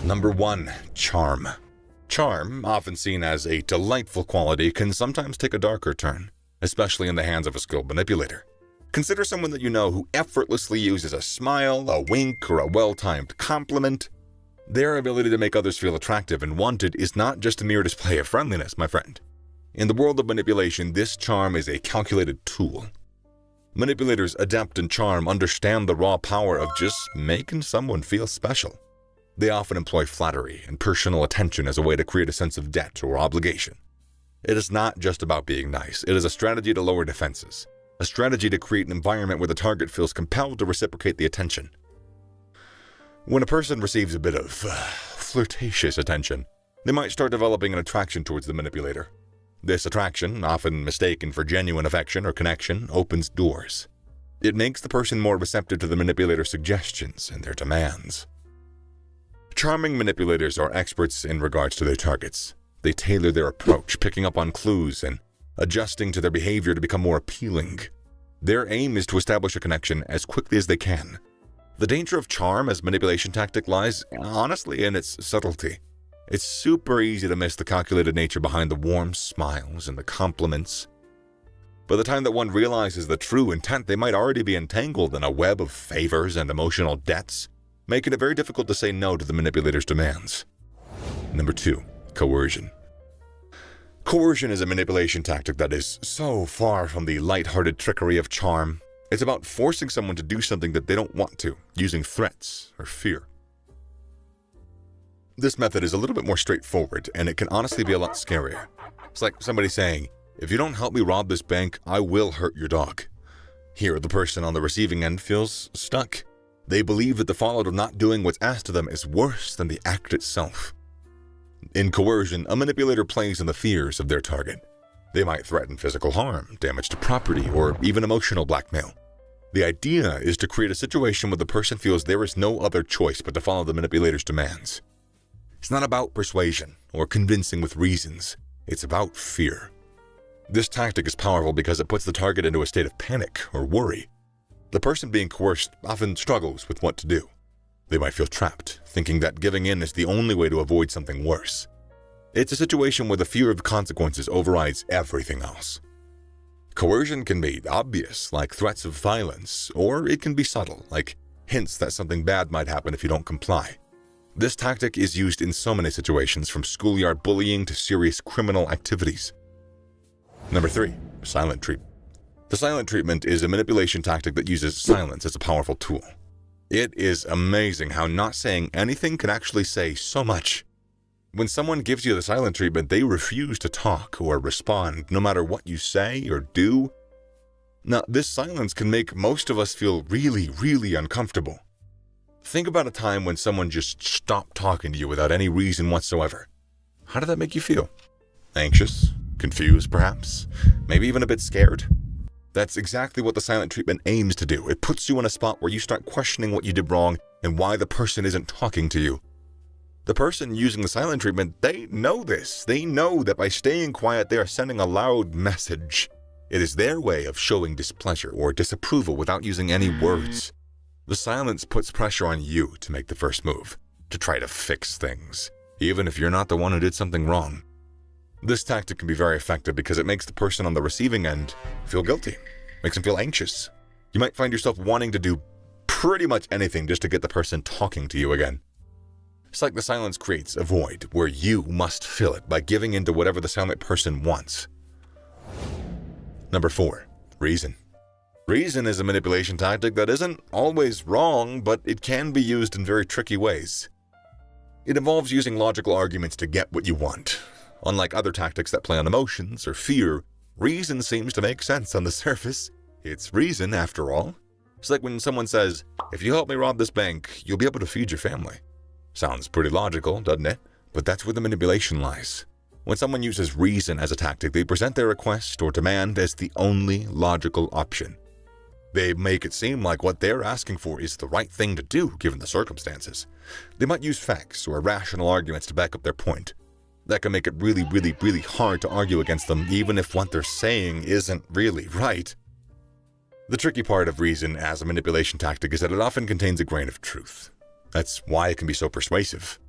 Number 1. Charm. Charm, often seen as a delightful quality, can sometimes take a darker turn, especially in the hands of a skilled manipulator. Consider someone that you know who effortlessly uses a smile, a wink, or a well-timed compliment. Their ability to make others feel attractive and wanted is not just a mere display of friendliness, my friend. In the world of manipulation, this charm is a calculated tool. Manipulators adept in charm understand the raw power of just making someone feel special. They often employ flattery and personal attention as a way to create a sense of debt or obligation. It is not just about being nice, it is a strategy to lower defenses. A strategy to create an environment where the target feels compelled to reciprocate the attention. When a person receives a bit of flirtatious attention, they might start developing an attraction towards the manipulator. This attraction, often mistaken for genuine affection or connection, opens doors. It makes the person more receptive to the manipulator's suggestions and their demands. Charming manipulators are experts in regards to their targets. They tailor their approach, picking up on clues and adjusting to their behavior to become more appealing. Their aim is to establish a connection as quickly as they can. The danger of charm as manipulation tactic lies, honestly, in its subtlety. It's super easy to miss the calculated nature behind the warm smiles and the compliments. By the time that one realizes the true intent, they might already be entangled in a web of favors and emotional debts, making it very difficult to say no to the manipulator's demands. Number 2. Coercion. Coercion is a manipulation tactic that is so far from the light-hearted trickery of charm. It's about forcing someone to do something that they don't want to, using threats or fear. This method is a little bit more straightforward, and it can honestly be a lot scarier. It's like somebody saying, "If you don't help me rob this bank, I will hurt your dog." Here, the person on the receiving end feels stuck. They believe that the fallout of not doing what's asked of them is worse than the act itself. In coercion, a manipulator plays on the fears of their target. They might threaten physical harm, damage to property, or even emotional blackmail. The idea is to create a situation where the person feels there is no other choice but to follow the manipulator's demands. It's not about persuasion or convincing with reasons. It's about fear. This tactic is powerful because it puts the target into a state of panic or worry. The person being coerced often struggles with what to do. They might feel trapped, thinking that giving in is the only way to avoid something worse. It's a situation where the fear of consequences overrides everything else. Coercion can be obvious, like threats of violence, or it can be subtle, like hints that something bad might happen if you don't comply. This tactic is used in so many situations, from schoolyard bullying to serious criminal activities. Number 3. Silent treatment. The silent treatment is a manipulation tactic that uses silence as a powerful tool. It is amazing how not saying anything can actually say so much. When someone gives you the silent treatment, they refuse to talk or respond, no matter what you say or do. Now, this silence can make most of us feel really, really uncomfortable. Think about a time when someone just stopped talking to you without any reason whatsoever. How did that make you feel? Anxious? Confused, perhaps? Maybe even a bit scared? That's exactly what the silent treatment aims to do. It puts you in a spot where you start questioning what you did wrong and why the person isn't talking to you. The person using the silent treatment, they know this. They know that by staying quiet, they are sending a loud message. It is their way of showing displeasure or disapproval without using any words. The silence puts pressure on you to make the first move, to try to fix things, even if you're not the one who did something wrong. This tactic can be very effective because it makes the person on the receiving end feel guilty, makes them feel anxious. You might find yourself wanting to do pretty much anything just to get the person talking to you again. It's like the silence creates a void where you must fill it by giving in to whatever the silent person wants. Number 4. Reason. Reason is a manipulation tactic that isn't always wrong, but it can be used in very tricky ways. It involves using logical arguments to get what you want. Unlike other tactics that play on emotions or fear, reason seems to make sense on the surface. It's reason, after all. It's like when someone says, "If you help me rob this bank, you'll be able to feed your family." Sounds pretty logical, doesn't it? But that's where the manipulation lies. When someone uses reason as a tactic, they present their request or demand as the only logical option. They make it seem like what they're asking for is the right thing to do, given the circumstances. They might use facts or rational arguments to back up their point. That can make it really, really, really hard to argue against them, even if what they're saying isn't really right. The tricky part of reason as a manipulation tactic is that it often contains a grain of truth. That's why it can be so persuasive.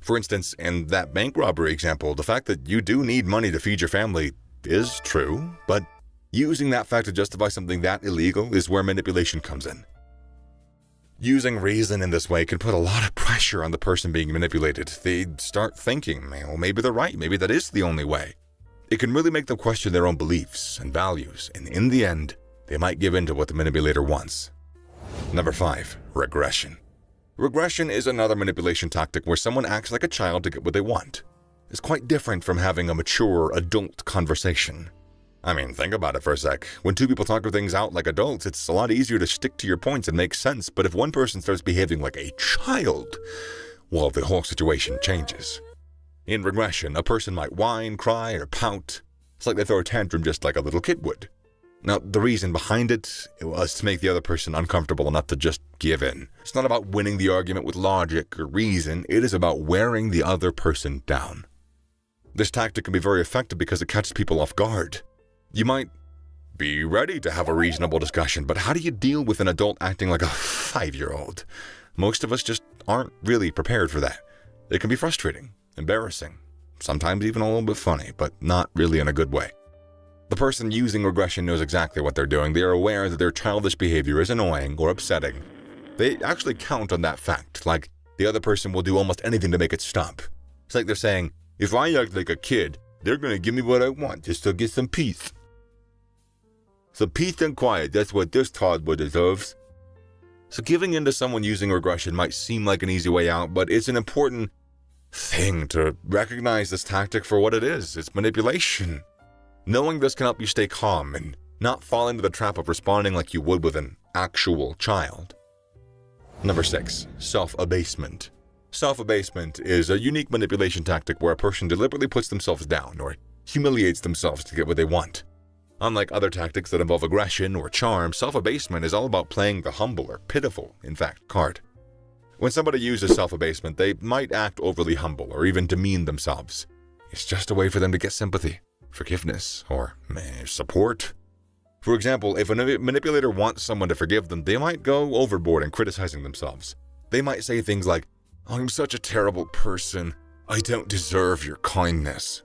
For instance, in that bank robbery example, the fact that you do need money to feed your family is true, but using that fact to justify something that illegal is where manipulation comes in. Using reason in this way can put a lot of pressure on the person being manipulated. They start thinking, well, maybe they're right, maybe that is the only way. It can really make them question their own beliefs and values, and in the end, they might give in to what the manipulator wants. Number 5, regression. Regression is another manipulation tactic where someone acts like a child to get what they want. It's quite different from having a mature adult conversation. I mean, think about it for a sec. When two people talk things out like adults, it's a lot easier to stick to your points and make sense, but if one person starts behaving like a child, well, the whole situation changes. In regression, a person might whine, cry, or pout. It's like they throw a tantrum just like a little kid would. Now, the reason behind it was to make the other person uncomfortable enough to just give in. It's not about winning the argument with logic or reason, it is about wearing the other person down. This tactic can be very effective because it catches people off guard. You might be ready to have a reasonable discussion, but how do you deal with an adult acting like a 5-year-old? Most of us just aren't really prepared for that. It can be frustrating, embarrassing, sometimes even a little bit funny, but not really in a good way. The person using regression knows exactly what they're doing. They are aware that their childish behavior is annoying or upsetting. They actually count on that fact, like the other person will do almost anything to make it stop. It's like they're saying, if I act like a kid, they're going to give me what I want just to get some peace. So peace and quiet, that's what this Toddwood deserves. So giving in to someone using regression might seem like an easy way out, but it's an important thing to recognize this tactic for what it is. It's manipulation. Knowing this can help you stay calm and not fall into the trap of responding like you would with an actual child. Number 6, self-abasement. Self-abasement is a unique manipulation tactic where a person deliberately puts themselves down or humiliates themselves to get what they want. Unlike other tactics that involve aggression or charm, self-abasement is all about playing the humble or pitiful, in fact, card. When somebody uses self-abasement, they might act overly humble or even demean themselves. It's just a way for them to get sympathy, forgiveness, or support. For example, if a manipulator wants someone to forgive them, they might go overboard in criticizing themselves. They might say things like, "I'm such a terrible person. I don't deserve your kindness."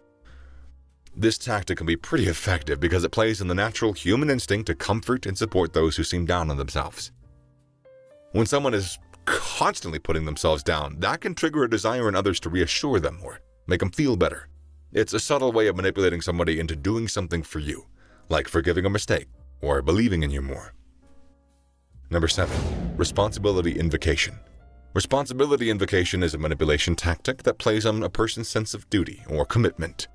This tactic can be pretty effective because it plays on the natural human instinct to comfort and support those who seem down on themselves. When someone is constantly putting themselves down, that can trigger a desire in others to reassure them or make them feel better. It's a subtle way of manipulating somebody into doing something for you, like forgiving a mistake or believing in you more. Number 7, responsibility invocation. Responsibility invocation is a manipulation tactic that plays on a person's sense of duty or commitment.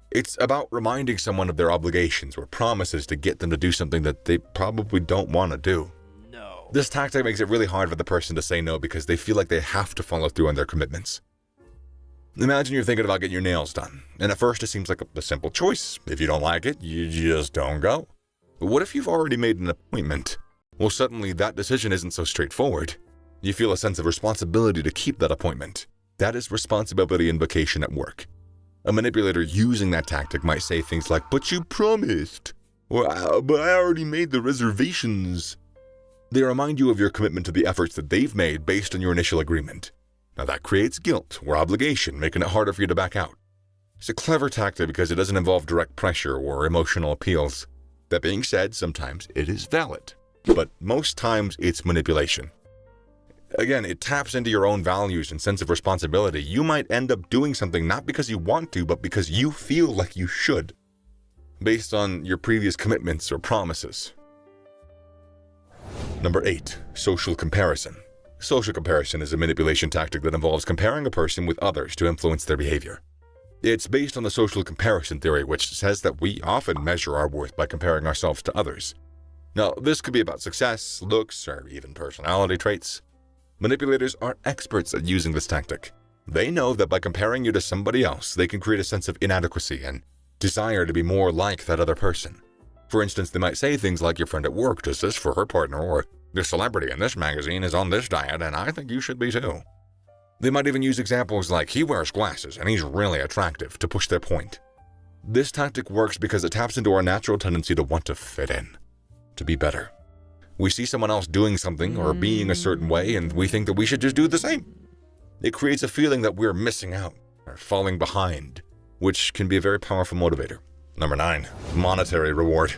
It's about reminding someone of their obligations or promises to get them to do something that they probably don't want to do. No. This tactic makes it really hard for the person to say no because they feel like they have to follow through on their commitments. Imagine you're thinking about getting your nails done, and at first it seems like a simple choice. If you don't like it, you just don't go. But what if you've already made an appointment? Well, suddenly that decision isn't so straightforward. You feel a sense of responsibility to keep that appointment. That is responsibility invocation at work. A manipulator using that tactic might say things like, "But you promised," or "But I already made the reservations." They remind you of your commitment to the efforts that they've made based on your initial agreement. Now that creates guilt or obligation, making it harder for you to back out. It's a clever tactic because it doesn't involve direct pressure or emotional appeals. That being said, sometimes it is valid, but most times it's manipulation. Again, it taps into your own values and sense of responsibility. You might end up doing something not because you want to, but because you feel like you should, based on your previous commitments or promises. Number 8, social comparison. Social comparison is a manipulation tactic that involves comparing a person with others to influence their behavior. It's based on the social comparison theory, which says that we often measure our worth by comparing ourselves to others. Now, this could be about success, looks, or even personality traits. Manipulators are experts at using this tactic. They know that by comparing you to somebody else, they can create a sense of inadequacy and desire to be more like that other person. For instance, they might say things like, "Your friend at work does this for her partner," or "This celebrity in this magazine is on this diet, and I think you should be too." They might even use examples like, "He wears glasses, and he's really attractive," to push their point. This tactic works because it taps into our natural tendency to want to fit in, to be better. We see someone else doing something or being a certain way, and we think that we should just do the same. It creates a feeling that we're missing out or falling behind, which can be a very powerful motivator. Number 9, monetary reward.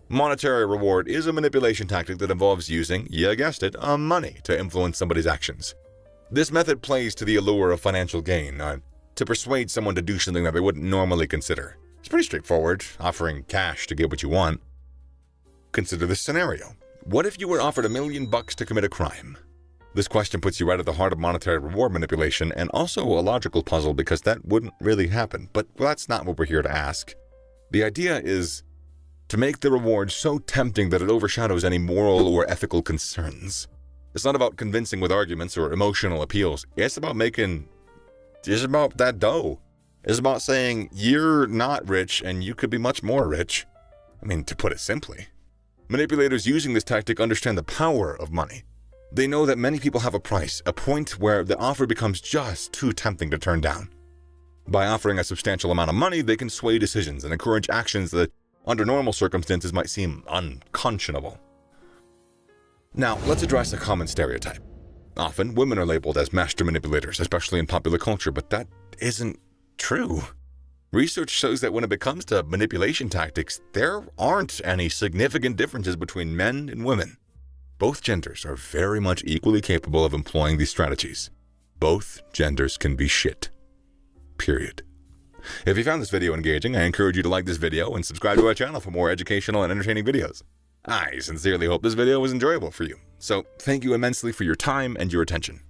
Monetary reward is a manipulation tactic that involves using, you guessed it, money to influence somebody's actions. This method plays to the allure of financial gain, to persuade someone to do something that they wouldn't normally consider. It's pretty straightforward, offering cash to get what you want. Consider this scenario. What if you were offered $1 million to commit a crime? This question puts you right at the heart of monetary reward manipulation, and also a logical puzzle because that wouldn't really happen, but that's not what we're here to ask. The idea is to make the reward so tempting that it overshadows any moral or ethical concerns. It's not about convincing with arguments or emotional appeals. It's about that dough. It's about saying, you're not rich and you could be much more rich. I mean, to put it simply. Manipulators using this tactic understand the power of money. They know that many people have a price, a point where the offer becomes just too tempting to turn down. By offering a substantial amount of money, they can sway decisions and encourage actions that, under normal circumstances, might seem unconscionable. Now, let's address a common stereotype. Often, women are labeled as master manipulators, especially in popular culture, but that isn't true. Research shows that when it comes to manipulation tactics, there aren't any significant differences between men and women. Both genders are very much equally capable of employing these strategies. Both genders can be shit. Period. If you found this video engaging, I encourage you to like this video and subscribe to our channel for more educational and entertaining videos. I sincerely hope this video was enjoyable for you. So thank you immensely for your time and your attention.